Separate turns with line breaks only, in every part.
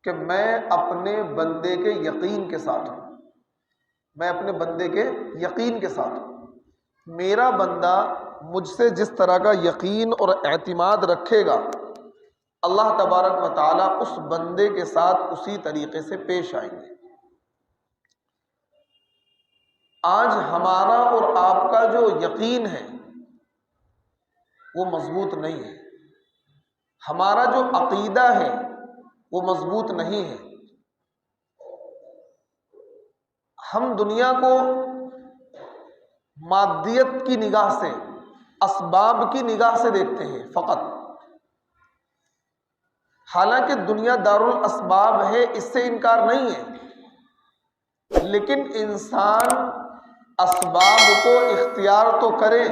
کہ میں اپنے بندے کے یقین کے ساتھ ہوں، میں اپنے بندے کے یقین کے ساتھ ہوں۔ میرا بندہ مجھ سے جس طرح کا یقین اور اعتماد رکھے گا، اللہ تبارک و تعالیٰ اس بندے کے ساتھ اسی طریقے سے پیش آئیں گے۔ آج ہمارا اور آپ کا جو یقین ہے وہ مضبوط نہیں ہے، ہمارا جو عقیدہ ہے وہ مضبوط نہیں ہے۔ ہم دنیا کو مادیت کی نگاہ سے، اسباب کی نگاہ سے دیکھتے ہیں فقط، حالانکہ دنیا دارالاسباب ہے، اس سے انکار نہیں ہے، لیکن انسان اسباب کو اختیار تو کرے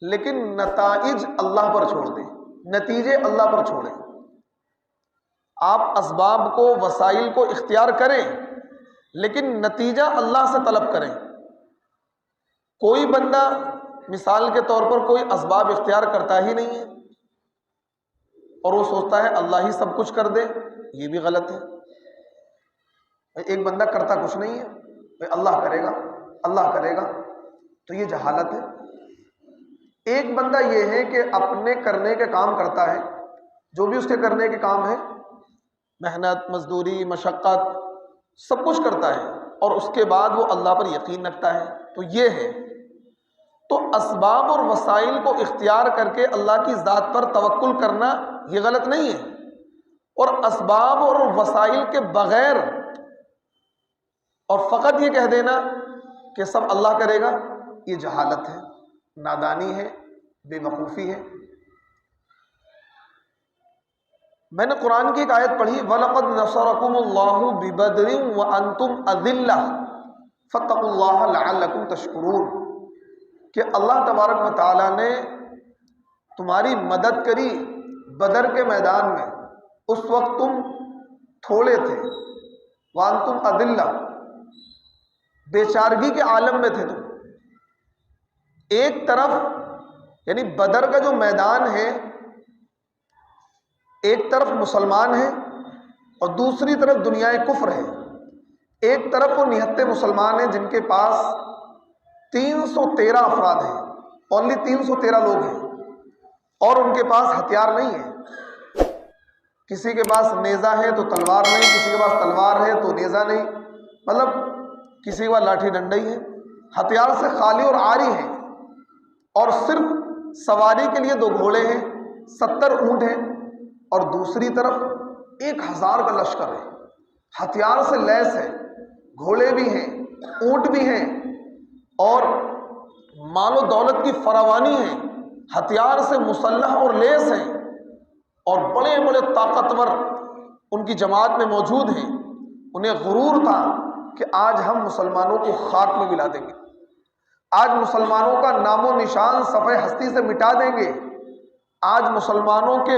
لیکن نتائج اللہ پر چھوڑ دیں، نتیجے اللہ پر چھوڑیں۔ آپ اسباب کو، وسائل کو اختیار کریں لیکن نتیجہ اللہ سے طلب کریں۔ کوئی بندہ مثال کے طور پر کوئی اسباب اختیار کرتا ہی نہیں ہے اور وہ سوچتا ہے اللہ ہی سب کچھ کر دے، یہ بھی غلط ہے۔ ایک بندہ کرتا کچھ نہیں ہے، اللہ کرے گا، اللہ کرے گا، تو یہ جہالت ہے۔ ایک بندہ یہ ہے کہ اپنے کرنے کے کام کرتا ہے، جو بھی اس کے کرنے کے کام ہے، محنت، مزدوری، مشقت، سب کچھ کرتا ہے اور اس کے بعد وہ اللہ پر یقین رکھتا ہے، تو یہ ہے۔ تو اسباب اور وسائل کو اختیار کر کے اللہ کی ذات پر توکل کرنا یہ غلط نہیں ہے، اور اسباب اور وسائل کے بغیر اور فقط یہ کہہ دینا کہ سب اللہ کرے گا، یہ جہالت ہے، نادانی ہے، بے وقوفی ہے۔ میں نے قرآن کی ایک آیت پڑھی، وَلَقَدْ نَصَرَكُمُ اللَّهُ بِبَدْرٍ وَأَنْتُمْ أَذِلَّةٌ فَاتَّقُوا اللَّهَ لَعَلَّكُمْ تَشْكُرُونَ، کہ اللہ تبارک و تعالیٰ نے تمہاری مدد کری بدر کے میدان میں، اس وقت تم تھوڑے تھے، وَأَنْتُمْ أَذِلَّةٌ، بیچارگی کے عالم میں تھے تم۔ ایک طرف یعنی بدر کا جو میدان ہے، ایک طرف مسلمان ہیں اور دوسری طرف دنیا کفر ہے۔ ایک طرف وہ نہتے مسلمان ہیں جن کے پاس 313 افراد ہیں، اونلی 313 لوگ ہیں، اور ان کے پاس ہتھیار نہیں ہے۔ کسی کے پاس نیزہ ہے تو تلوار نہیں، کسی کے پاس تلوار ہے تو نیزہ نہیں، مطلب کسی کے پاس لاٹھی ڈنڈا ہی ہے، ہتھیار سے خالی اور عاری ہیں، اور صرف سواری کے لیے 2 گھوڑے ہیں، 70 اونٹ ہیں، اور دوسری طرف 1000 کا لشکر ہے، ہتھیار سے لیس ہے، گھوڑے بھی ہیں، اونٹ بھی ہیں، اور مال و دولت کی فراوانی ہے، ہتھیار سے مسلح اور لیس ہیں، اور بڑے بڑے طاقتور ان کی جماعت میں موجود ہیں۔ انہیں غرور تھا کہ آج ہم مسلمانوں کو خاک میں ملا دیں گے، آج مسلمانوں کا نام و نشان صفحہ ہستی سے مٹا دیں گے، آج مسلمانوں کے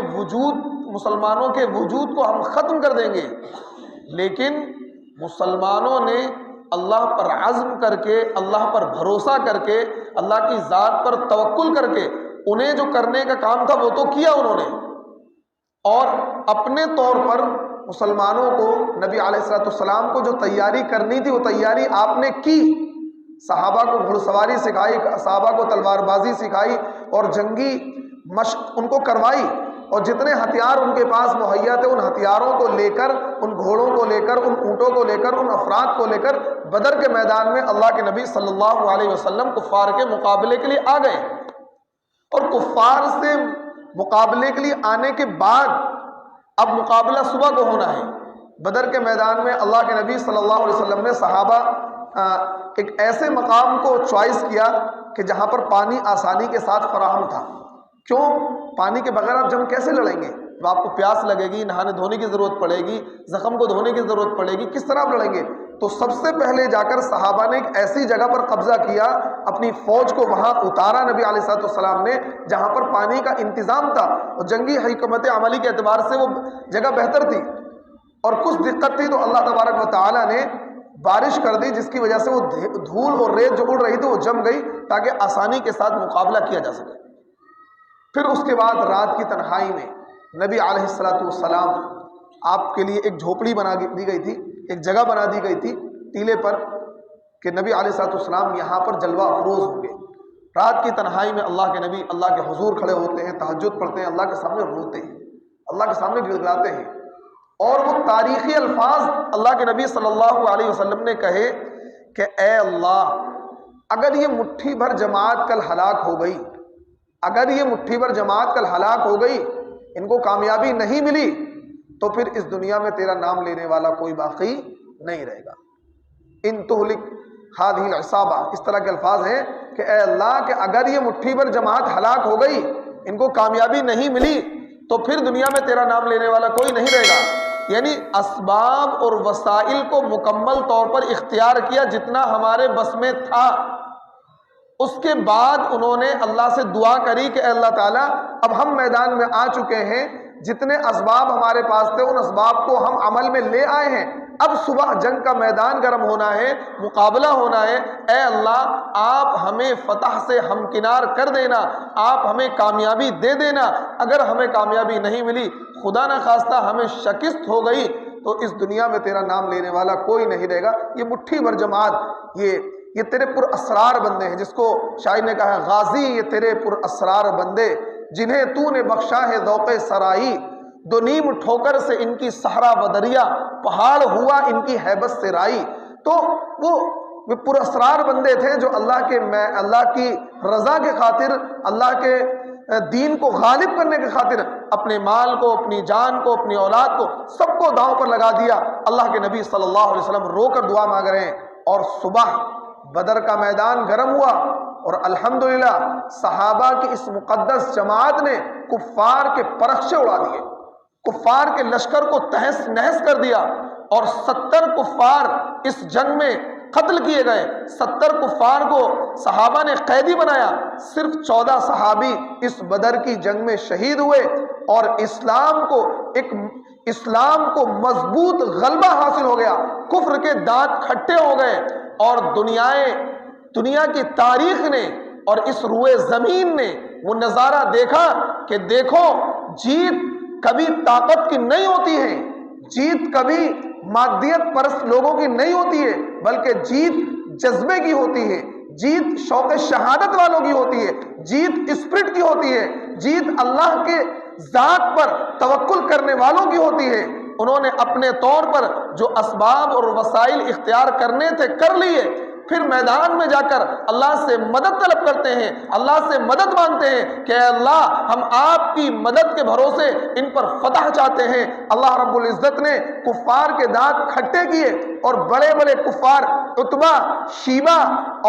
وجود کو ہم ختم کر دیں گے۔ لیکن مسلمانوں نے اللہ پر عزم کر کے، اللہ پر بھروسہ کر کے، اللہ کی ذات پر توکل کر کے، انہیں جو کرنے کا کام تھا وہ تو کیا انہوں نے، اور اپنے طور پر مسلمانوں کو، نبی علیہ السلام کو جو تیاری کرنی تھی وہ تیاری آپ نے کی۔ صحابہ کو گھڑ سواری سکھائی، صحابہ کو تلوار بازی سکھائی، اور جنگی مشق ان کو کروائی، اور جتنے ہتھیار ان کے پاس مہیا تھے ان ہتھیاروں کو لے کر، ان گھوڑوں کو لے کر، ان اونٹوں کو لے کر، ان افراد کو لے کر بدر کے میدان میں اللہ کے نبی صلی اللہ علیہ وسلم کفار کے مقابلے کے لیے آ گئے۔ اور کفار سے مقابلے کے لیے آنے کے بعد اب مقابلہ صبح کو ہونا ہے۔ بدر کے میدان میں اللہ کے نبی صلی اللہ علیہ وسلم نے صحابہ ایک ایسے مقام کو چوائس کیا کہ جہاں پر پانی آسانی کے ساتھ فراہم تھا۔ کیوں؟ پانی کے بغیر آپ جنگ کیسے لڑیں گے؟ جب آپ کو پیاس لگے گی، نہانے دھونے کی ضرورت پڑے گی، زخم کو دھونے کی ضرورت پڑے گی، کس طرح آپ لڑیں گے؟ تو سب سے پہلے جا کر صحابہ نے ایک ایسی جگہ پر قبضہ کیا، اپنی فوج کو وہاں اتارا نبی علیہ الصلوۃ والسلام نے جہاں پر پانی کا انتظام تھا، اور جنگی حکمت عملی کے اعتبار سے وہ جگہ بہتر تھی، اور کچھ دقت تھی تو اللہ تبارک و تعالیٰ نے بارش کر دی، جس کی وجہ سے وہ دھول اور ریت جو اڑ رہی تھی وہ جم گئی تاکہ آسانی کے ساتھ مقابلہ کیا جا سکے۔ پھر اس کے بعد رات کی تنہائی میں نبی علیہ الصلوۃ والسلام آپ کے لیے ایک جھوپڑی بنا دی گئی تھی، ایک جگہ بنا دی گئی تھی ٹیلے پر کہ نبی علیہ الصلوۃ والسلام یہاں پر جلوہ افروز ہوں گے۔ رات کی تنہائی میں اللہ کے نبی اللہ کے حضور کھڑے ہوتے ہیں، تہجد پڑھتے ہیں، اللہ کے سامنے روتے ہیں، اللہ کے سامنے گڑگڑاتے ہیں، اور وہ تاریخی الفاظ اللہ کے نبی صلی اللہ علیہ وسلم نے کہے کہ اے اللہ، اگر یہ مٹھی بھر جماعت کل ہلاک ہو گئی، اگر یہ مٹھی بھر جماعت کل ہلاک ہو گئی، ان کو کامیابی نہیں ملی، تو پھر اس دنیا میں تیرا نام لینے والا کوئی باقی نہیں رہے گا۔ ان تہلک ہذہ العصابہ، اس طرح کے الفاظ ہیں کہ اے اللہ کہ اگر یہ مٹھی بھر جماعت ہلاک ہو گئی، ان کو کامیابی نہیں ملی، تو پھر دنیا میں تیرا نام لینے والا کوئی نہیں رہے گا۔ یعنی اسباب اور وسائل کو مکمل طور پر اختیار کیا جتنا ہمارے بس میں تھا۔ اس کے بعد انہوں نے اللہ سے دعا کری کہ اے اللہ تعالیٰ، اب ہم میدان میں آ چکے ہیں، جتنے اسباب ہمارے پاس تھے ان اسباب کو ہم عمل میں لے آئے ہیں، اب صبح جنگ کا میدان گرم ہونا ہے، مقابلہ ہونا ہے، اے اللہ آپ ہمیں فتح سے ہمکنار کر دینا، آپ ہمیں کامیابی دے دینا۔ اگر ہمیں کامیابی نہیں ملی، خدا نہ خواستہ ہمیں شکست ہو گئی، تو اس دنیا میں تیرا نام لینے والا کوئی نہیں رہے گا۔ یہ مٹھی بھر جماعت، یہ تیرے پر اسرار بندے ہیں، جس کو شاعر نے کہا ہے غازی یہ تیرے پر اسرار بندے، جنہیں تو نے بخشا ہے ذوق سرائی، دو نیم ٹھوکر سے ان کی صحرا و دریا، پہاڑ ہوا ان کی ہیبت سے رائی۔ تو وہ پر اسرار بندے تھے جو اللہ کی رضا کے خاطر، اللہ کے دین کو غالب کرنے کے خاطر اپنے مال کو، اپنی جان کو، اپنی اولاد کو، سب کو داؤں پر لگا دیا۔ اللہ کے نبی صلی اللہ علیہ وسلم رو کر دعا مانگ رہے ہیں، اور صبح بدر کا میدان گرم ہوا، اور الحمدللہ صحابہ کی اس مقدس جماعت نے کفار کے پرخچے اڑا دیے، کفار کے لشکر کو تہس نہس کر دیا، اور 70 کفار اس جنگ میں قتل کیے گئے۔ 70 کفار کو صحابہ نے قیدی بنایا، صرف 14 صحابی اس بدر کی جنگ میں شہید ہوئے، اور اسلام کو مضبوط غلبہ حاصل ہو گیا، کفر کے دانت کھٹے ہو گئے، اور دنیا کی تاریخ نے اور اس روئے زمین نے وہ نظارہ دیکھا کہ دیکھو، جیت کبھی طاقت کی نہیں ہوتی ہے، جیت کبھی مادیت پرست لوگوں کی نہیں ہوتی ہے، بلکہ جیت جذبے کی ہوتی ہے، جیت شوق شہادت والوں کی ہوتی ہے، جیت اسپرٹ کی ہوتی ہے، جیت اللہ کے ذات پر توکل کرنے والوں کی ہوتی ہے۔ انہوں نے اپنے طور پر جو اسباب اور وسائل اختیار کرنے تھے کر لیے، پھر میدان میں جا کر اللہ سے مدد طلب کرتے ہیں، اللہ سے مدد مانگتے ہیں کہ اے اللہ ہم آپ کی مدد کے بھروسے ان پر فتح چاہتے ہیں۔ اللہ رب العزت نے کفار کے دانت کھٹے کیے، اور بڑے بڑے کفار عتبہ، شیبہ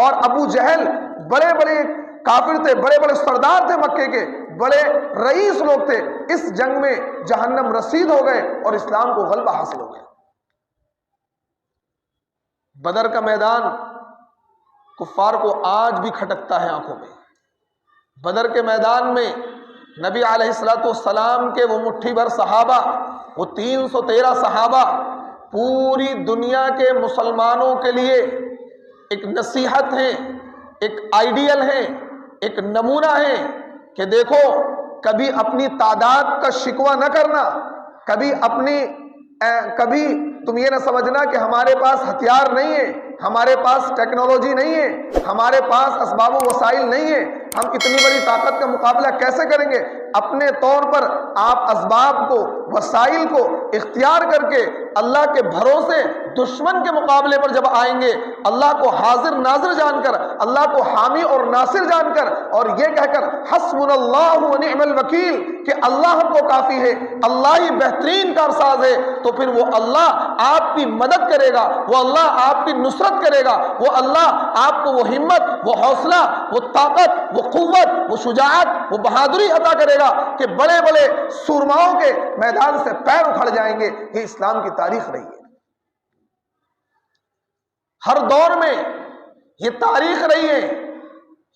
اور ابو جہل بڑے بڑے کافر تھے، بڑے بڑے سردار تھے، مکے کے بڑے رئیس لوگ تھے، اس جنگ میں جہنم رسید ہو گئے اور اسلام کو غلبہ حاصل ہو گیا۔ بدر کا میدان کفار کو آج بھی کھٹکتا ہے آنکھوں میں۔ بدر کے میدان میں نبی علیہ الصلوۃ والسلام کے وہ مٹھی بھر صحابہ، وہ 313 صحابہ پوری دنیا کے مسلمانوں کے لیے ایک نصیحت ہیں، ایک آئیڈیل ہیں، ایک نمونہ ہیں کہ دیکھو، کبھی اپنی تعداد کا شکوہ نہ کرنا، کبھی تم یہ نہ سمجھنا کہ ہمارے پاس ہتھیار نہیں ہے، ہمارے پاس ٹیکنالوجی نہیں ہے، ہمارے پاس اسباب و وسائل نہیں ہے، ہم اتنی بڑی طاقت کا مقابلہ کیسے کریں گے۔ اپنے طور پر آپ اسباب کو، وسائل کو اختیار کر کے اللہ کے بھروسے دشمن کے مقابلے پر جب آئیں گے، اللہ کو حاضر ناظر جان کر، اللہ کو حامی اور ناصر جان کر، اور یہ کہہ کر حسبنا اللہ و نعم الوکیل کہ اللہ ہم کو کافی ہے، اللہ ہی بہترین کارساز ہے، تو پھر وہ اللہ آپ کی مدد کرے گا، وہ اللہ آپ کی نصرت کرے گا، وہ اللہ آپ کو وہ ہمت، وہ حوصلہ، وہ طاقت، وہ قوت، وہ شجاعت، وہ بہادری عطا کرے گا کہ بڑے بڑے سورماؤں کے میدان سے پیر اکھڑ جائیں گے۔ یہ اسلام کی تاریخ رہی ہے، ہر دور میں یہ تاریخ رہی ہے۔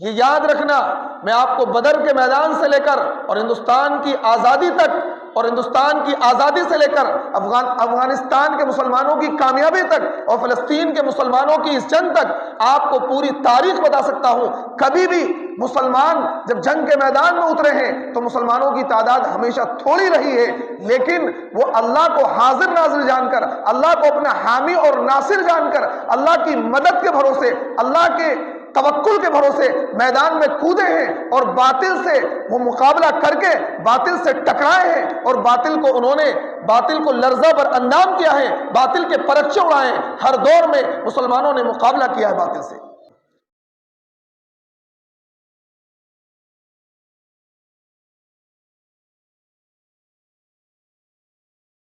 یہ یاد رکھنا، میں آپ کو بدر کے میدان سے لے کر اور ہندوستان کی آزادی تک، اور ہندوستان کی آزادی سے لے کر افغانستان کے مسلمانوں کی کامیابی تک، اور فلسطین کے مسلمانوں کی اس جنگ تک آپ کو پوری تاریخ بتا سکتا ہوں۔ کبھی بھی مسلمان جب جنگ کے میدان میں اترے ہیں تو مسلمانوں کی تعداد ہمیشہ تھوڑی رہی ہے، لیکن وہ اللہ کو حاضر ناظر جان کر، اللہ کو اپنا حامی اور ناصر جان کر، اللہ کی مدد کے بھروسے، اللہ کے توکل کے بھروسے میدان میں کودے ہیں اور باطل سے وہ مقابلہ کر کے باطل سے ٹکرائے ہیں، اور باطل کو لرزہ پر اندام کیا ہے، باطل کے پرچے اڑائے ہیں۔ ہر دور میں مسلمانوں نے مقابلہ کیا ہے باطل سے۔